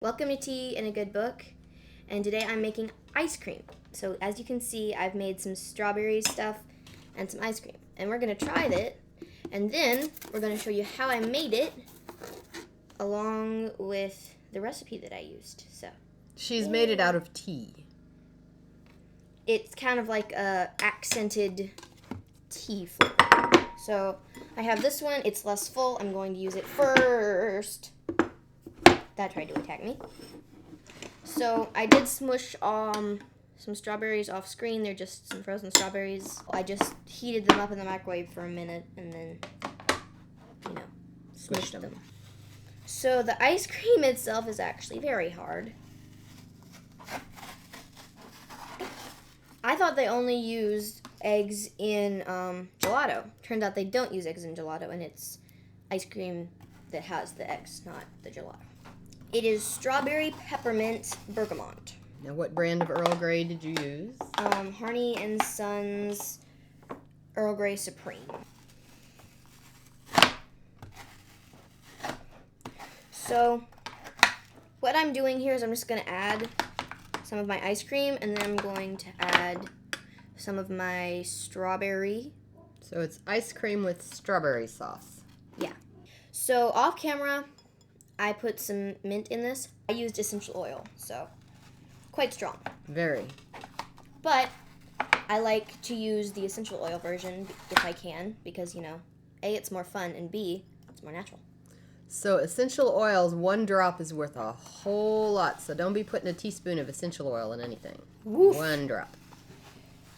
Welcome to Tea and a Good Book, and today I'm making ice cream. So as you can see, I've made some strawberry stuff and some ice cream. And we're going to try it, and then we're going to show you how I made it along with the recipe that I used. So she's made it out of tea. It's kind of like a accented tea flavor. So I have this one, it's less full. I'm going to use it first. That tried to attack me. So I did smush some strawberries off screen. They're just some frozen strawberries. I just heated them up in the microwave for a minute and then, smushed them. So the ice cream itself is actually very hard. I thought they only used eggs in gelato. Turns out they don't use eggs in gelato, and it's ice cream that has the eggs, not the gelato. It is strawberry peppermint bergamot. Now, what brand of Earl Grey did you use? Harney and Sons Earl Grey Supreme. So, what I'm doing here is I'm just going to add some of my ice cream, and then I'm going to add some of my strawberry. So it's ice cream with strawberry sauce. Yeah. So, off camera, I put some mint in this. I used essential oil, so quite strong. Very. But I like to use the essential oil version if I can because, A, it's more fun, and B, it's more natural. So essential oils, 1 drop is worth a whole lot. So don't be putting a teaspoon of essential oil in anything. Woof. 1 drop.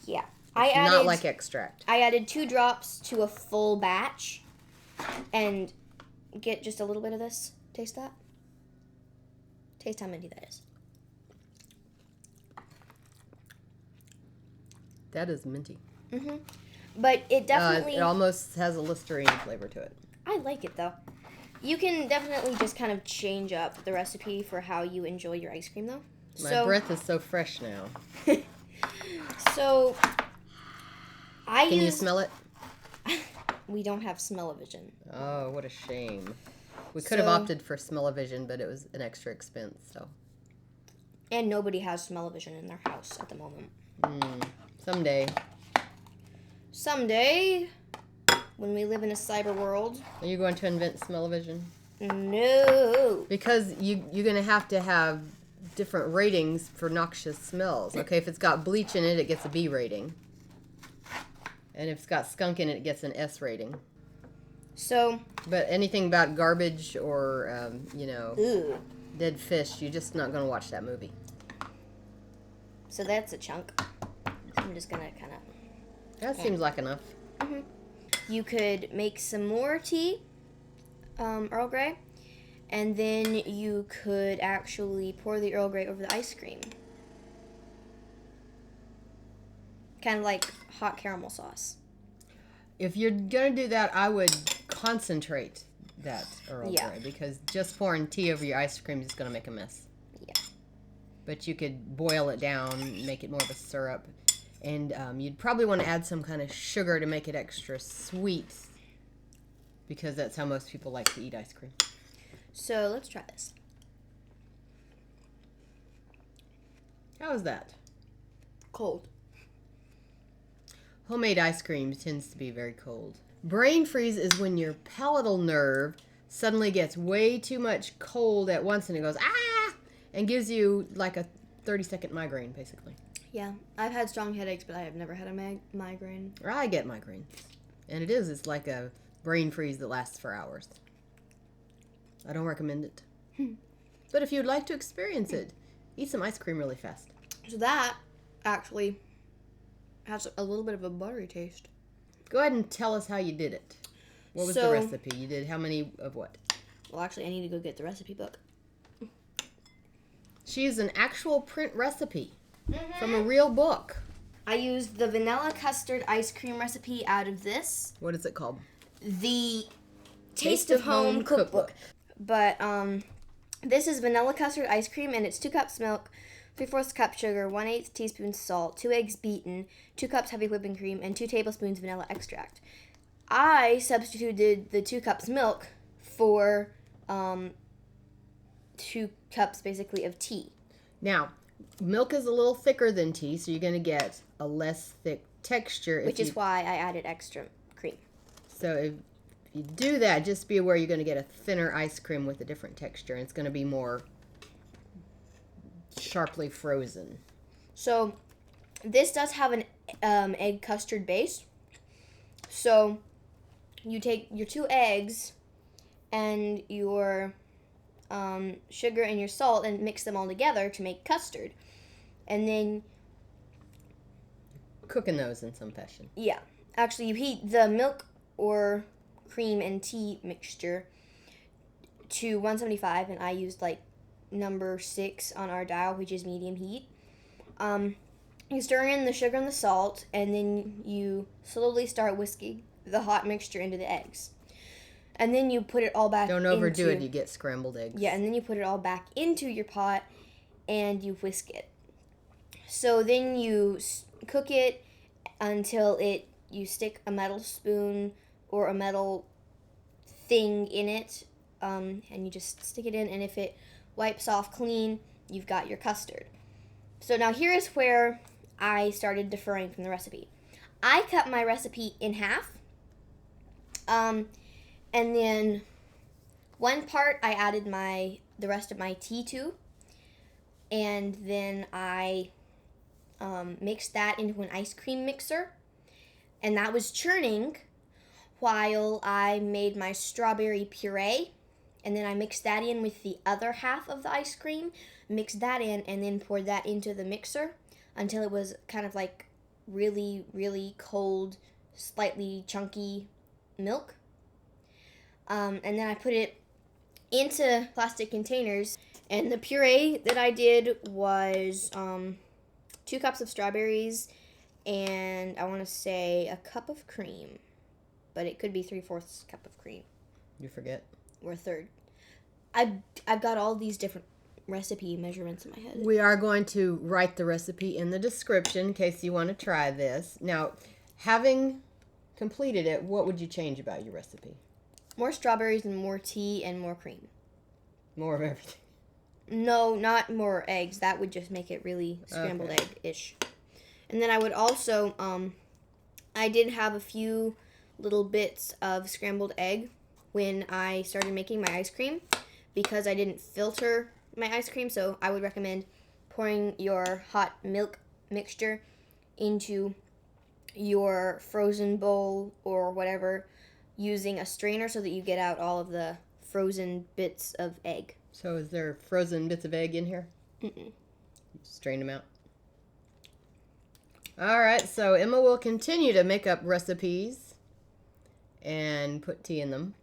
Yeah. It's not like extract. I added 2 drops to a full batch and get just a little bit of this. Taste that. Taste how minty that is. That is minty. Mm-hmm. But it definitely... it almost has a Listerine flavor to it. I like it, though. You can definitely just kind of change up the recipe for how you enjoy your ice cream, though. My breath is so fresh now. So, Can you smell it? We don't have smell-o-vision. Oh, what a shame. We could have opted for smell-o-vision, but it was an extra expense, so. And nobody has smell-o-vision in their house at the moment. Someday. Someday, when we live in a cyber world. Are you going to invent smell-o-vision? No. Because you're going to have different ratings for noxious smells. Okay, if it's got bleach in it, it gets a B rating. And if it's got skunk in it, it gets an S rating. So. But anything about garbage or, Ew. dead fish, you're just not going to watch that movie. So that's a chunk. I'm just going to kind of... That seems like enough. Mm-hmm. You could make some more tea, Earl Grey, and then you could actually pour the Earl Grey over the ice cream. Kind of like hot caramel sauce. If you're going to do that, I would concentrate that Earl Grey, because just pouring tea over your ice cream is going to make a mess. Yeah. But you could boil it down, make it more of a syrup, and you'd probably want to add some kind of sugar to make it extra sweet, because that's how most people like to eat ice cream. So let's try this. How is that? Cold. Homemade ice cream tends to be very cold. Brain freeze is when your palatal nerve suddenly gets way too much cold at once and it goes, ah, and gives you like a 30-second migraine, basically. Yeah, I've had strong headaches, but I have never had a migraine. Or I get migraines. And it's like a brain freeze that lasts for hours. I don't recommend it. But if you'd like to experience it, eat some ice cream really fast. So that actually has a little bit of a buttery taste. Go ahead and tell us how you did it. What was the recipe? You did how many of what? Well, actually, I need to go get the recipe book. She used an actual print recipe from a real book. I used the vanilla custard ice cream recipe out of this. What is it called? The Taste of Home cookbook. But this is vanilla custard ice cream, and it's 2 cups milk, 3/4 cup sugar, 1/8 teaspoon salt, 2 eggs beaten, 2 cups heavy whipping cream, and 2 tablespoons vanilla extract. I substituted the 2 cups milk for 2 cups basically of tea. Now, milk is a little thicker than tea, so you're going to get a less thick texture. Which is why I added extra cream. So if you do that, just be aware you're going to get a thinner ice cream with a different texture, and it's going to be more sharply frozen. So this does have an egg custard base. So you take your 2 eggs and your sugar and your salt and mix them all together to make custard. And then Cooking those in some fashion. yeah, actually you heat the milk or cream and tea mixture to 175, and I used like number 6 on our dial, which is medium heat. You stir in the sugar and the salt, and then you slowly start whisking the hot mixture into the eggs. And then you put it all back Don't overdo it, you get scrambled eggs. Yeah, and then you put it all back into your pot, and you whisk it. So then you cook it until you stick a metal spoon or a metal thing in it, and you just stick it in, and if it wipes off clean, you've got your custard. So now here is where I started differing from the recipe. I cut my recipe in half, and then one part I added the rest of my tea to, and then I mixed that into an ice cream mixer, and that was churning while I made my strawberry puree, and then I mixed that in with the other half of the ice cream, mixed that in, and then poured that into the mixer until it was kind of like really, really cold, slightly chunky milk. And then I put it into plastic containers, and the puree that I did was 2 cups of strawberries and I want to say a cup of cream, but it could be 3/4 cup of cream. You forget. Or a third. I've got all these different recipe measurements in my head. We are going to write the recipe in the description in case you want to try this. Now, having completed it, what would you change about your recipe? More strawberries and more tea and more cream. More of everything. No, not more eggs. That would just make it really scrambled egg-ish. And then I would also, I did have a few little bits of scrambled egg when I started making my ice cream because I didn't filter my ice cream. So I would recommend pouring your hot milk mixture into your frozen bowl or whatever using a strainer so that you get out all of the frozen bits of egg. So is there frozen bits of egg in here? Mm-mm. Strain them out. All right, so Emma will continue to make up recipes and put tea in them.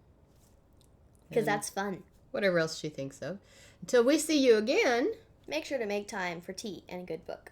Because that's fun. Whatever else she thinks of. Until we see you again. Make sure to make time for tea and a good book.